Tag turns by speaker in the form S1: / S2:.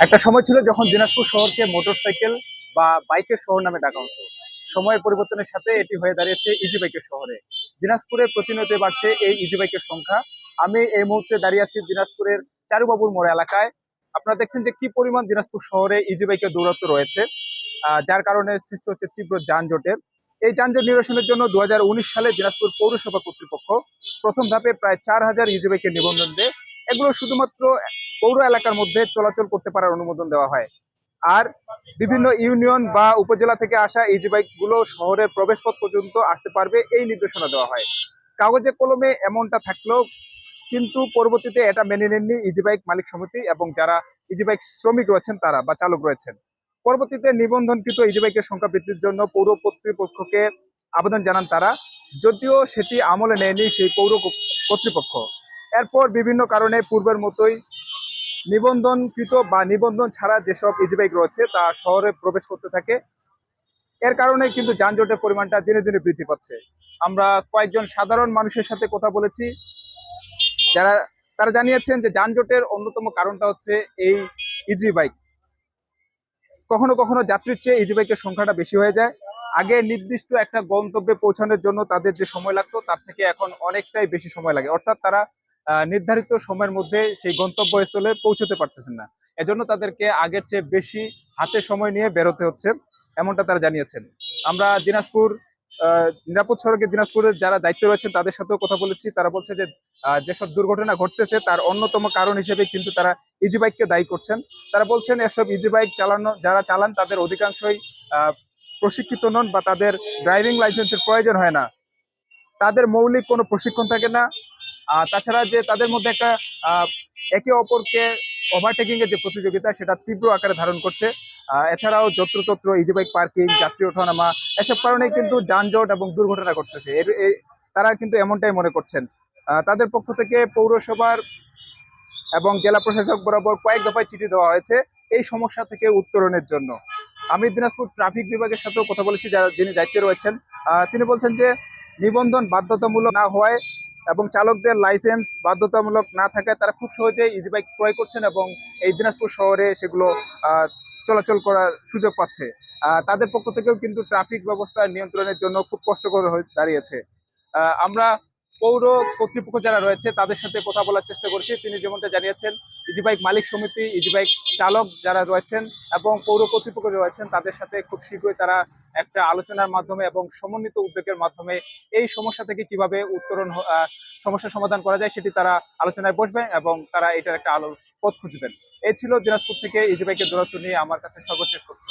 S1: একটা সময় ছিল যখন দিনাজপুর শহরকে মোটরসাইকেল বা বাইকের শহর নামে ডাকা হতো। সময়ের পরিবর্তনের সাথে এটি হয়ে দাঁড়িয়েছে ইজি বাইকের শহরে। দিনাজপুরে প্রতিনিয়ত বাড়ছে এই ইজি বাইকের সংখ্যা। আমি এই মুহূর্তে দাঁড়িয়ে আছি দিনাজপুরের চারুবাবুর মোড় এলাকায়। আপনারা দেখছেন যে কি পরিমাণ দিনাজপুর শহরে ইজি বাইকের দৌরাত্ম্য রয়েছে, যার কারণে সৃষ্টি হচ্ছে তীব্র যানজটের। এই যানজট নিরসনের জন্য 2019 সালে দিনাজপুর পৌরসভা কর্তৃপক্ষ প্রথম ধাপে প্রায় 4,000 ইজি বাইকের নিবন্ধন দেয়। এগুলো শুধুমাত্র পৌর এলাকার মধ্যে চলাচল করতে পারার অনুমোদন দেওয়া হয়। আর বিভিন্ন ইউনিয়ন বা উপজেলা থেকে আসা ইজি বাইক গুলো শহরের প্রবেশপথ পর্যন্ত আসতে পারবে এই নির্দেশনা দেওয়া হয়। কাগজে কলমে এমনটা থাকলেও কিন্তু পরবর্তীতে এটা মেনে নেননি ইজি বাইক মালিক সমিতি এবং যারা ইজি বাইক শ্রমিক রয়েছেন তারা বা চালক রয়েছেন। পরবর্তীতে নিবন্ধনকৃত ইজি বাইকের সংখ্যা বৃদ্ধির জন্য পৌর কর্তৃপক্ষকে আবেদন জানান তারা, যদিও সেটি আমলে নেয়নি সেই পৌর কর্তৃপক্ষ। এরপর বিভিন্ন কারণে পূর্বের মতোই নিবন্ধনকৃত বা নিবন্ধন ছাড়া যেসব ইজি বাইক রয়েছে তা শহরে প্রবেশ করতে থাকে। এর কারণে কিন্তু যানজটের পরিমাণটা দিনে দিনে বৃদ্ধি পাচ্ছে। আমরা কয়েকজন সাধারণ মানুষের সাথে কথা বলেছি, যারা তারা জানিয়েছেন যে যানজটের অন্যতম কারণটা হচ্ছে এই ইজি বাইক। কখনো কখনো যাত্রীর চেয়ে ইজি বাইকের সংখ্যাটা বেশি হয়ে যায়। আগে নির্দিষ্ট একটা গন্তব্যে পৌঁছানোর জন্য তাদের যে সময় লাগতো তার থেকে এখন অনেকটাই বেশি সময় লাগে, অর্থাৎ তারা নির্ধারিত সময়ের মধ্যে সেই গন্তব্যস্থলে পৌঁছতে পারতেছেন না। এজন্য তাদেরকে আগের চেয়ে বেশি হাতে সময় নিয়ে বেরোতে হচ্ছে, এমনটা তারা জানিয়েছেন। আমরা দিনাজপুর নিরাপদ সড়কে দিনাজপুরের যারা দায়িত্বে রয়েছেন তাদের সাথেও কথা বলেছি। তারা বলছে যে যেসব দুর্ঘটনা ঘটতেছে তার অন্যতম কারণ হিসেবে কিন্তু তারা ইজি বাইককে দায়ী করছেন। তারা বলছেন এসব ইজি বাইক চালানো যারা চালান তাদের অধিকাংশই প্রশিক্ষিত নন বা তাদের ড্রাইভিং লাইসেন্সের প্রয়োজন হয় না, তাদের মৌলিক কোনো প্রশিক্ষণ থাকে না। তাছাড়া যে তাদের মধ্যে একটা একে অপরকে ওভারটেকিং এর যে প্রতিযোগিতা সেটা তীব্র আকারে ধারণ করছে। এছাড়াও যত্রতত্র ইজি বাইক পার্কিং, যাত্রী ওঠানামা, এসব কারণেই কিন্তু যানজট এবং দুর্ঘটনা ঘটতেছে। তারা কিন্তু এমনটাই মনে করছেন। তাদের পক্ষ থেকে পৌরসভার এবং জেলা প্রশাসক বরাবর কয়েক দফায় চিঠি দেওয়া হয়েছে এই সমস্যা থেকে উত্তরণের জন্য। আমি দিনাজপুর ট্রাফিক বিভাগের সাথেও কথা বলেছি, যারা যিনি দায়িত্বে রয়েছেন। তিনি বলছেন যে নিবন্ধন বাধ্যতামূলক না হওয়ায় এবং চালকদের লাইসেন্স বাধ্যতামূলক না থাকায় তারা খুব সহজেই ইজি বাইক ক্রয় করছেন এবং এই দিনাজপুর শহরে সেগুলো চলাচল করার সুযোগ পাচ্ছে। তাদের পক্ষ থেকেও কিন্তু ট্রাফিক ব্যবস্থা নিয়ন্ত্রণের জন্য খুব কষ্টকর হয়ে দাঁড়িয়েছে। আমরা পৌর কর্তৃপক্ষ যারা রয়েছে তাদের সাথে কথা বলার চেষ্টা করছি। তিনি যেমনটা জানিয়েছেন, ইজি বাইক মালিক সমিতি, ইজি বাইক চালক যারা রয়েছেন এবং পৌর কর্তৃপক্ষ রয়েছেন তাদের সাথে খুব শীঘ্রই তারা একটা আলোচনার মাধ্যমে এবং সমন্বিত উদ্যোগের মাধ্যমে এই সমস্যা থেকে কিভাবে সমস্যার সমাধান করা যায় সেটি তারা আলোচনায় বসবে এবং তারা এটার একটা আলোর পথ খুঁজবেন। এই ছিল দিনাজপুর থেকে ইজি বাইকের দূরত্ব নিয়ে আমার কাছে সর্বশেষ তথ্য।